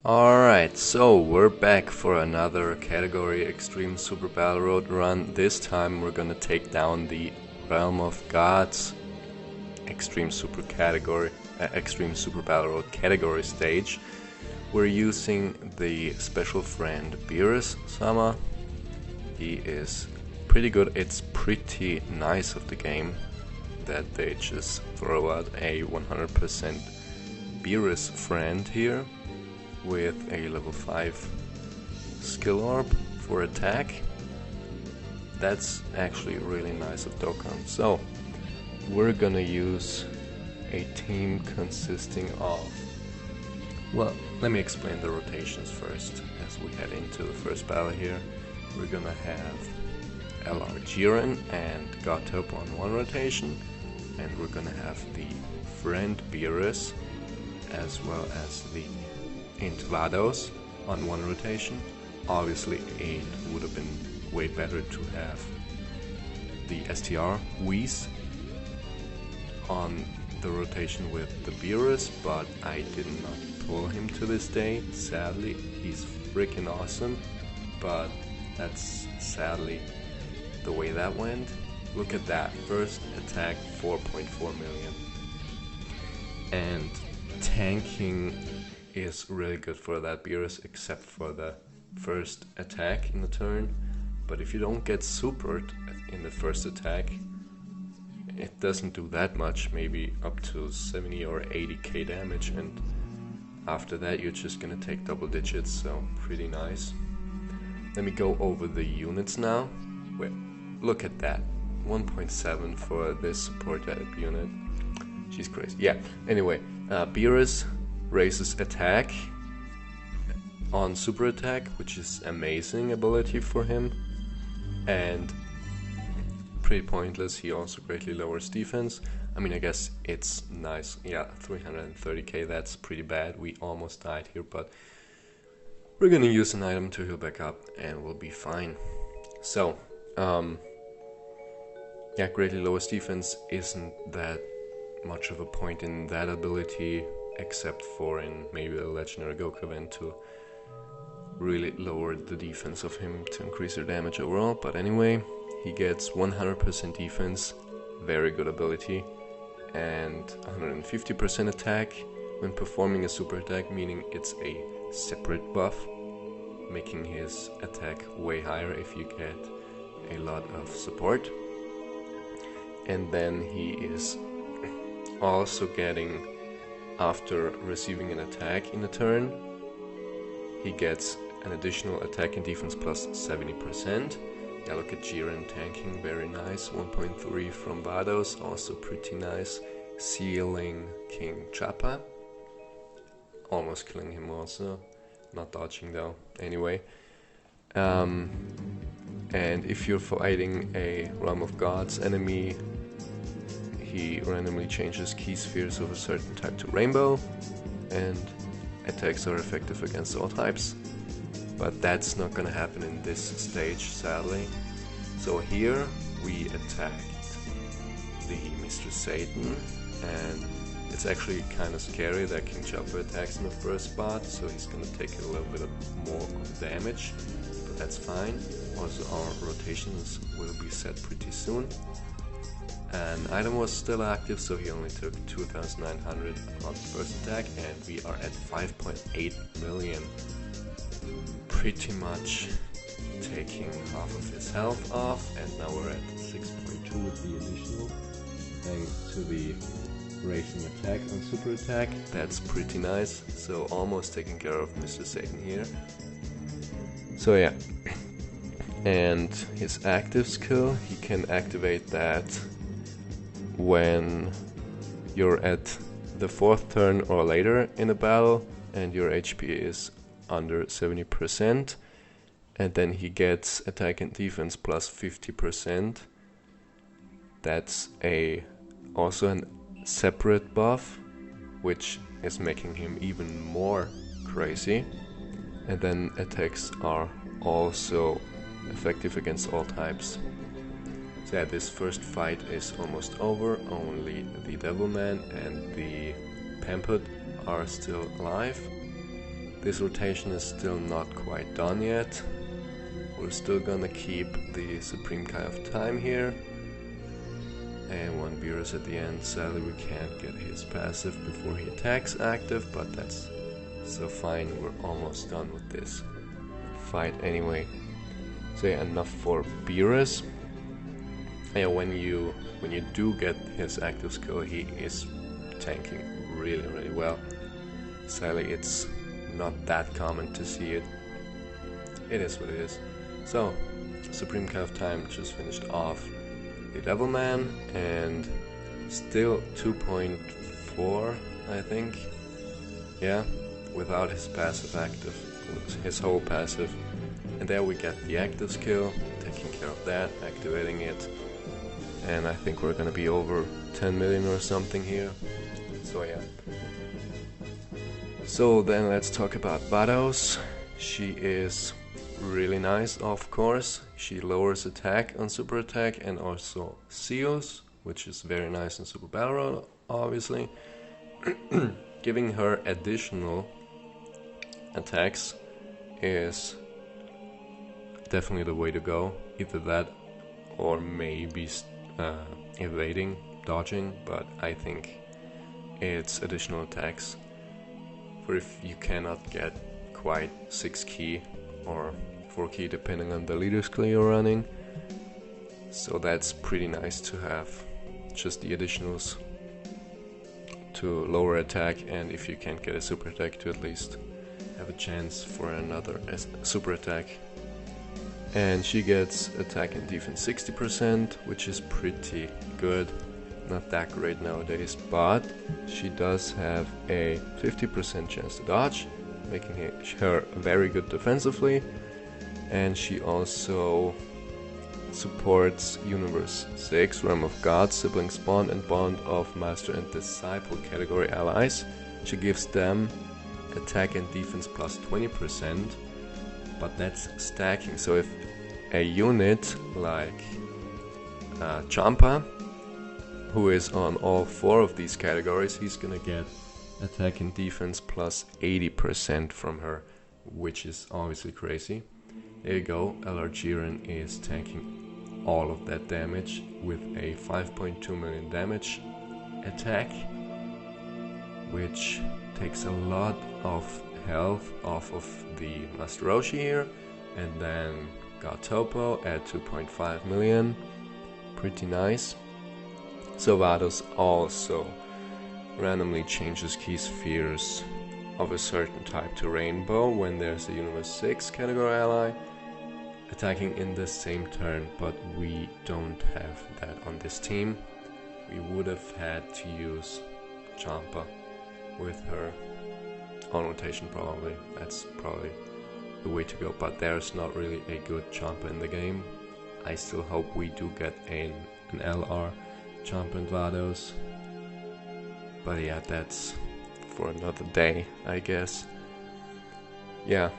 Alright, so we're back for another category Extreme Super Battle Road run. This time we're gonna take down the Realm of Gods Extreme Super Battle Road category stage. We're using the special friend Beerus Sama. He is pretty good. It's pretty nice of the game that they just throw out a 100% Beerus friend here with a level 5 skill orb for attack. That's actually really nice of Dokkan. So we're gonna use a team consisting of, well, let me explain the rotations first as we head into the first battle here. We're gonna have LR Jiren and Gottop on one rotation, and we're gonna have the friend Beerus as well as the Vados on one rotation. Obviously it would have been way better to have the STR Whis on the rotation with the Beerus, but I did not pull him to this day. Sadly, he's freaking awesome, but that's sadly the way that went. Look at that, first attack 4.4 million, and tanking is really good for that Beerus except for the first attack in the turn. But if you don't get supered in the first attack, it doesn't do that much, maybe up to 70 or 80k damage, and after that you're just gonna take double digits, so pretty nice. Let me go over the units now. Wait, look at that, 1.7 for this support unit. She's crazy. Yeah, anyway, Beerus raises attack on super attack, which is amazing ability for him, and pretty pointless. He also greatly lowers defense. I mean, I guess it's nice. Yeah, 330k, that's pretty bad. We almost died here, but we're gonna use an item to heal back up and we'll be fine. So yeah, greatly lowers defense isn't that much of a point in that ability, except for in maybe a legendary Goku event to really lower the defense of him to increase their damage overall. But anyway, he gets 100% defense, very good ability, and 150% attack when performing a super attack, meaning it's a separate buff, making his attack way higher if you get a lot of support. And then he is also getting, after receiving an attack in a turn, he gets an additional attack and defense plus 70%. Yeah, look at Jiren tanking, very nice. 1.3 from Vados, also pretty nice. Sealing King Chappa, almost killing him also, not dodging though. Anyway, and if you're fighting a Realm of Gods enemy, he randomly changes key spheres of a certain type to rainbow, and attacks are effective against all types. But that's not gonna happen in this stage, sadly. So here we attacked the Mr. Satan, and it's actually kind of scary that King Chopper attacks in the first spot, so he's gonna take a little bit more damage, but that's fine. Also, our rotations will be set pretty soon. And item was still active, so he only took 2,900 on the first attack, and we are at 5.8 million. Pretty much taking half of his health off, and now we're at 6.2 with the additional, thanks to the raising attack on super attack. That's pretty nice, so almost taking care of Mr. Satan here. So yeah, and his active skill, he can activate that when you're at the 4th turn or later in a battle and your HP is under 70%, and then he gets attack and defense plus 50%. That's also a separate buff, which is making him even more crazy. And then attacks are also effective against all types. So yeah, this first fight is almost over. Only the Devilman and the Pamput are still alive. This rotation is still not quite done yet. We're still gonna keep the Supreme Kai of Time here. And one Beerus at the end. Sadly we can't get his passive before he attacks active, but that's so fine, we're almost done with this fight anyway. So yeah, enough for Beerus. Yeah, when you do get his active skill, he is tanking really well. Sadly it's not that common to see it. It is what it is. So, Supreme Kai of Time just finished off the Devil Man, and still 2.4, I think. Yeah, without his passive active, his whole passive. And there we get the active skill, taking care of that, activating it. And I think we're gonna be over 10 million or something here. So yeah. So then let's talk about Vados. She is really nice, of course. She lowers attack on super attack and also seals, which is very nice in Super Battle Royale, obviously. Giving her additional attacks is definitely the way to go. Either that or maybe evading, dodging, but I think it's additional attacks. For if you cannot get quite 6 key or 4 key depending on the leader skill you're running. So that's pretty nice to have just the additionals to lower attack, and if you can't get a super attack, to at least have a chance for another super attack. And she gets attack and defense 60%, which is pretty good. Not that great nowadays, but she does have a 50% chance to dodge, making her very good defensively. And she also supports Universe 6, Realm of God, Sibling Spawn, and Bond of Master and Disciple category allies. She gives them attack and defense plus 20%, but that's stacking. So if a unit like Champa, who is on all 4 of these categories, he's gonna get attack and defense plus 80% from her, which is obviously crazy. There you go, LR Jiren is tanking all of that damage with a 5.2 million damage attack, which takes a lot of health off of the Master Roshi here. And then got Topo at 2.5 million, pretty nice. So Vados also randomly changes key spheres of a certain type to Rainbow when there's a Universe 6 category ally attacking in the same turn, but we don't have that on this team. We would have had to use Champa with her on rotation probably. That's probably the way to go, but there's not really a good Champa in the game. I still hope we do get an LR Champa and Vados. But yeah, that's for another day, I guess. Yeah,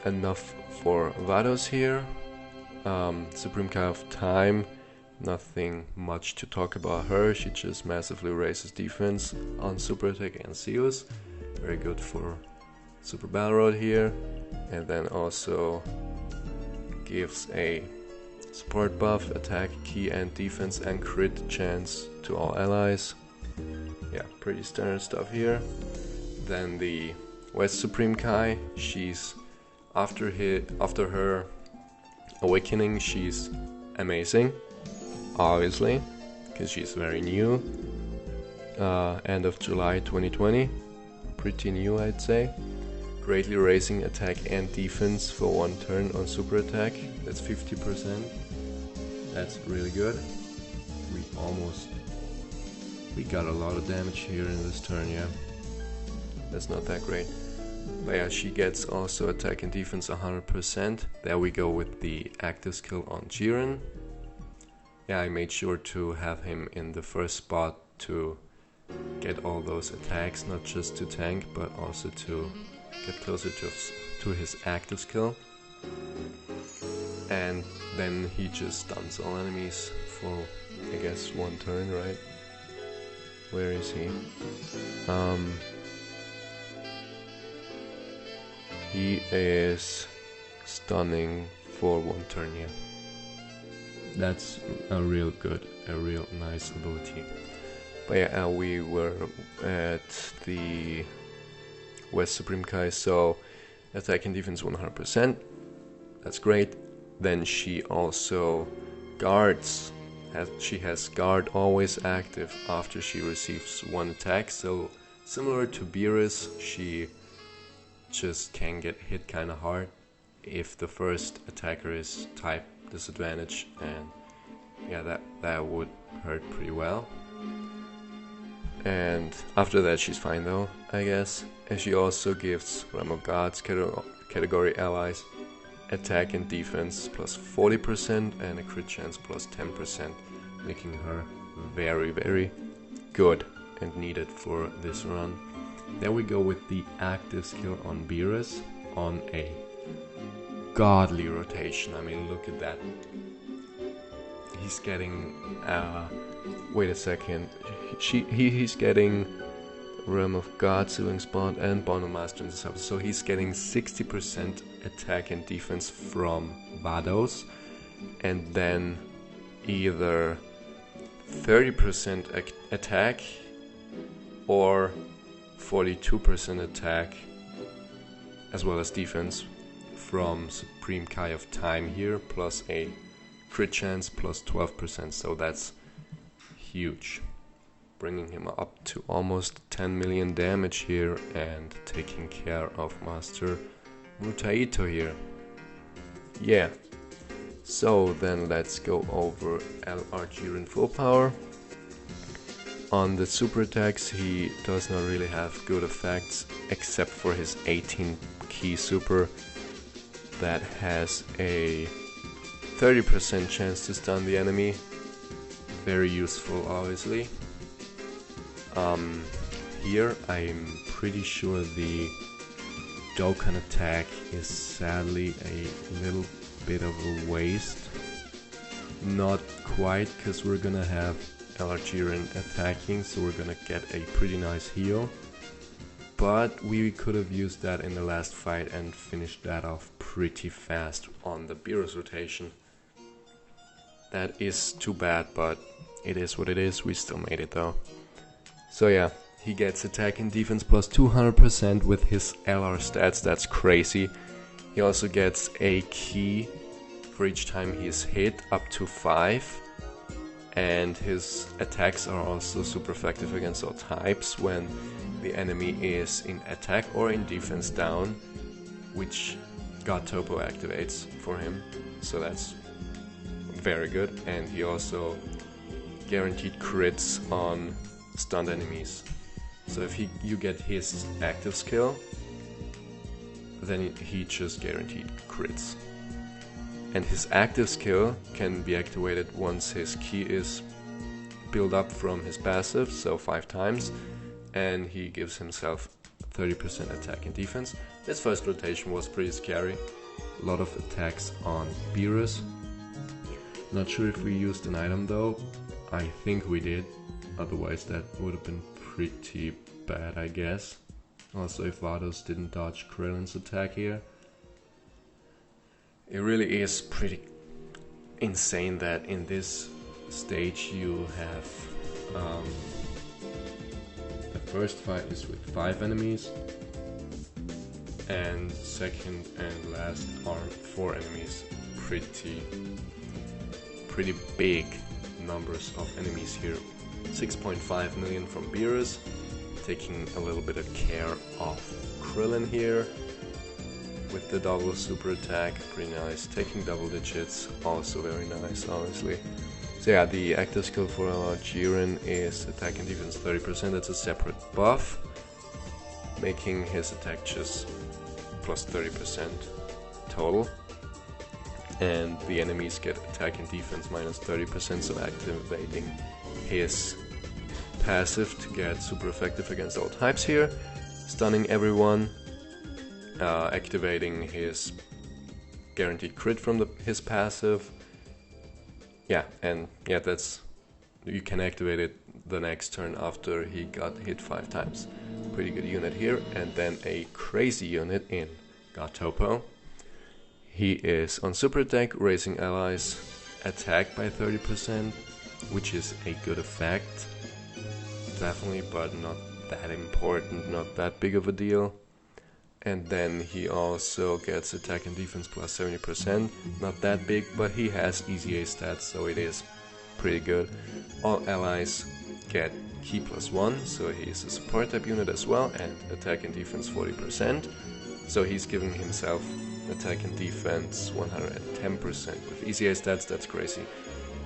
enough for Vados here. Supreme Kai of Time, nothing much to talk about her. She just massively raises defense on super attack and seals. Very good for Super Battle Road here. And then also gives a support buff, attack, key and defense and crit chance to all allies. Yeah, pretty standard stuff here. Then the West Supreme Kai, she's after her awakening, she's amazing, obviously, because she's very new. End of July 2020, pretty new, I'd say. Greatly raising attack and defense for 1 turn on super attack. That's 50%. That's really good. We got a lot of damage here in this turn, yeah. That's not that great. But yeah, she gets also attack and defense 100%. There we go with the active skill on Jiren. Yeah, I made sure to have him in the first spot to get all those attacks, not just to tank, but also to get closer to his active skill. And then he just stuns all enemies for, I guess, 1 turn, right? Where is he? he is stunning for 1 turn here. That's a real nice ability. But yeah, we were at the West Supreme Kai, so attack and defense 100%. That's great. Then she also guards. She has guard always active after she receives 1 attack. So similar to Beerus, she just can get hit kind of hard if the first attacker is type disadvantage, and yeah, that would hurt pretty well. And after that she's fine though, I guess. And she also gives Realm of Gods category allies attack and defense plus 40% and a crit chance plus 10%, making her very, very good and needed for this run. Then we go with the active skill on Beerus on a godly rotation. I mean, look at that. He's getting wait a second. He's getting Realm of God, Sealing Spot, and Bond of Master in this episode. So he's getting 60% attack and defense from Vados, and then either 30% attack or 42% attack as well as defense from Supreme Kai of Time here, plus a crit chance plus 12%, so that's huge, bringing him up to almost 10 million damage here and taking care of Master Mutaito here. Yeah, so then let's go over LR Jiren full power. On the super attacks, he does not really have good effects except for his 18 key super that has a 30% chance to stun the enemy. Very useful, obviously. Here I'm pretty sure the Dokkan attack is sadly a little bit of a waste. Not quite, because we're gonna have LR Jiren attacking, so we're gonna get a pretty nice heal. But we could have used that in the last fight and finished that off pretty fast on the Beerus rotation. That is too bad, but it is what it is. We still made it though. So yeah, he gets attack and defense plus 200% with his LR stats. That's crazy. He also gets a key for each time he is hit, up to 5. And his attacks are also super effective against all types when the enemy is in attack or in defense down, which God Turbo activates for him, so that's very good. And he also guaranteed crits on stunned enemies, so if you get his active skill, then he just guaranteed crits. And his active skill can be activated once his key is built up from his passive, so 5 times, and he gives himself 30% attack and defense. His first rotation was pretty scary. A lot of attacks on Beerus. Not sure if we used an item though. I think we did. Otherwise that would have been pretty bad, I guess. Also, if Vados didn't dodge Krillin's attack here. It really is pretty insane that in this stage you have the first fight is with 5 enemies, and second and last are 4 enemies. Pretty big numbers of enemies here. 6.5 million from Beerus, taking a little bit of care of Krillin here with the double super attack, pretty nice. Taking double digits, also very nice, honestly. So yeah, the active skill for our Jiren is attack and defense 30%, that's a separate buff, making his attack just plus 30% total. And the enemies get attack and defense minus 30%, so activating his passive to get super effective against all types here, stunning everyone, activating his guaranteed crit from his passive. Yeah, and yeah, that's, you can activate it the next turn after he got hit 5 times. Pretty good unit here. And then a crazy unit in God Topo. He is on super attack, raising allies attack by 30%, which is a good effect, definitely, but not that important, not that big of a deal. And then he also gets attack and defense plus 70%, not that big, but he has easy A stats, so it is pretty good. All allies get Ki +1, so he's a support type unit as well, and attack and defense 40%. So he's giving himself attack and defense 110% with easy A stats, that's crazy.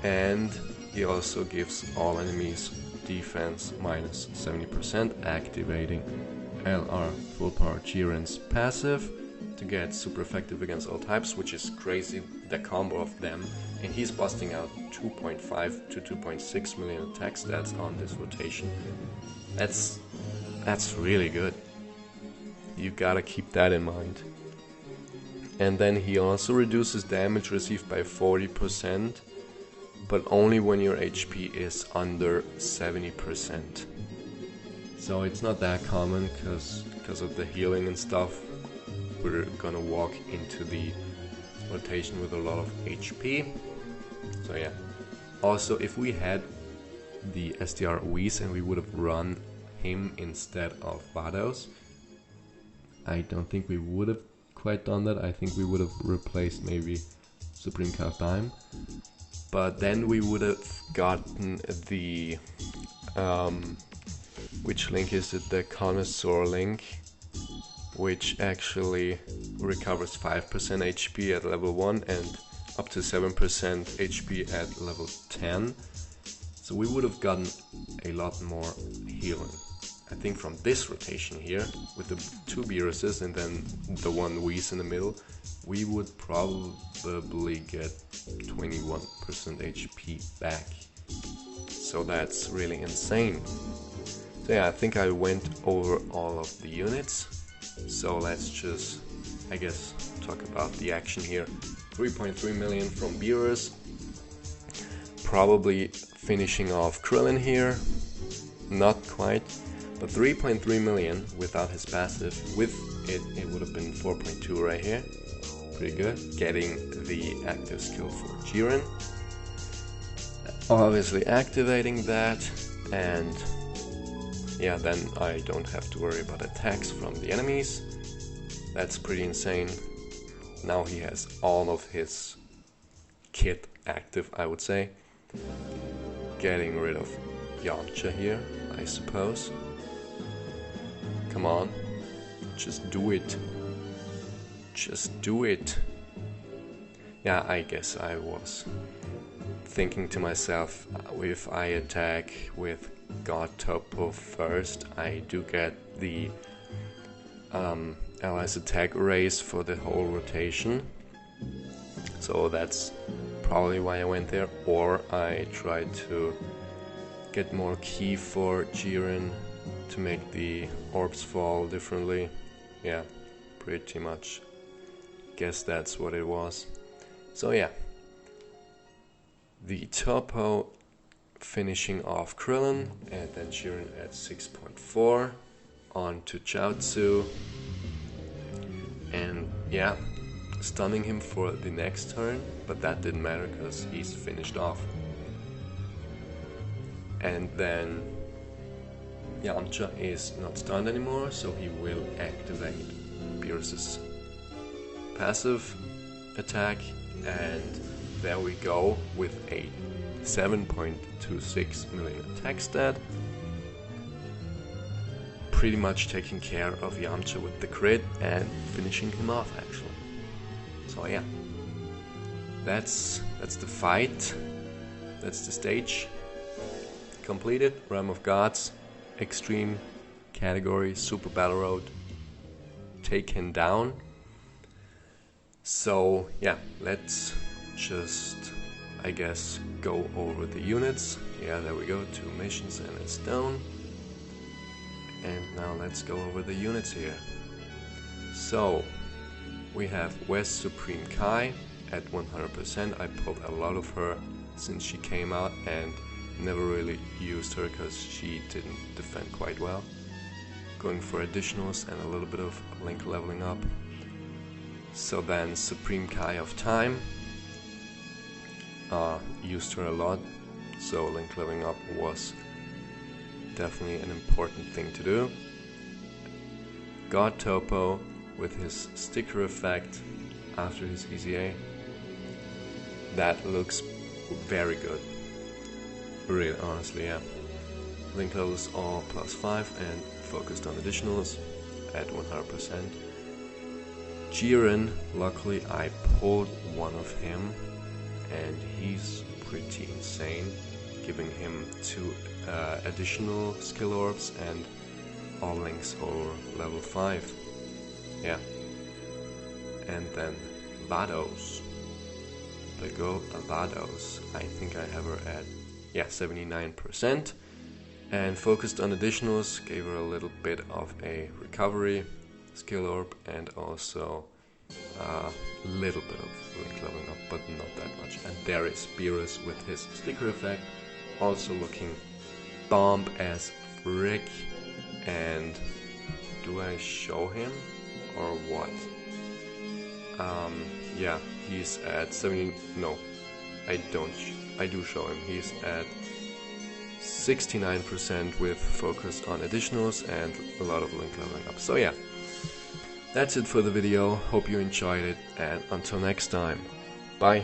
And he also gives all enemies defense minus 70%, activating LR full power Jiren's passive to get super effective against all types, which is crazy, the combo of them. And he's busting out 2.5 to 2.6 million attack stats on this rotation. That's really good. You gotta keep that in mind. And then he also reduces damage received by 40%, but only when your HP is under 70%. So it's not that common because of the healing and stuff. We're gonna walk into the rotation with a lot of HP. So yeah. Also, if we had the SDR Whis and we would have run him instead of Vados, I don't think we would have quite done that. I think we would have replaced maybe Supreme Cow Dime. But then we would have gotten the which link is it? The Connoisseur link, which actually recovers 5% HP at level 1 and up to 7% HP at level 10. So we would have gotten a lot more healing. I think from this rotation here, with the 2 Beeruses and then the 1 Whis in the middle, we would probably get 21% HP back. So that's really insane. So yeah, I think I went over all of the units. So let's just, I guess, talk about the action here. 3.3 million from Beerus. Probably finishing off Krillin here. Not quite. But 3.3 million without his passive. With it, it would have been 4.2 right here. Pretty good. Getting the active skill for Jiren. Obviously activating that, and yeah, then I don't have to worry about attacks from the enemies. That's pretty insane. Now he has all of his kit active, I would say. Getting rid of Yamcha here, I suppose. Come on, just do it. Just do it. Yeah, I guess I was thinking to myself, if I attack with God Topo first, I do get the allies attack raise for the whole rotation. So that's probably why I went there. Or I tried to get more Ki for Jiren to make the orbs fall differently. Yeah, pretty much. Guess that's what it was. So yeah. The Topo finishing off Krillin, and then Jiren at 6.4, on to Chaozu, and yeah, stunning him for the next turn, but that didn't matter because he's finished off. And then Yamcha is not stunned anymore, so he will activate Beerus's passive attack, and there we go with a 7.26 million attack stat. Pretty much taking care of Yamcha with the crit and finishing him off actually. So yeah, that's the fight. That's the stage. Completed. Realm of Gods, Extreme category, Super Battle Road, taken down. So yeah, let's just, I guess, go over the units. Yeah, there we go, 2 missions and a stone. And now let's go over the units here. So we have West Supreme Kai at 100%. I pulled a lot of her since she came out and never really used her because she didn't defend quite well. Going for additionals and a little bit of link leveling up. So then Supreme Kai of Time, used her a lot, so link leveling up was definitely an important thing to do. God Topo with his sticker effect after his EZA, that looks very good, really, honestly, yeah. Link levels all +5 and focused on additionals at 100%. Jiren, luckily I pulled one of him and he's pretty insane, giving him 2 additional skill orbs and all links over level 5. Yeah. And then Vados. The Go Vados. I think I have her at 79%. And focused on additionals, gave her a little bit of a recovery skill orb and also a little bit of link leveling up, but not that much. And there is Beerus with his sticker effect, also looking bomb as frick. And do I show him or what? Yeah, he's at 70. No, I don't. I do show him. He's at 69% with focus on additionals and a lot of link leveling up. So yeah, that's it for the video. Hope you enjoyed it, and until next time, bye.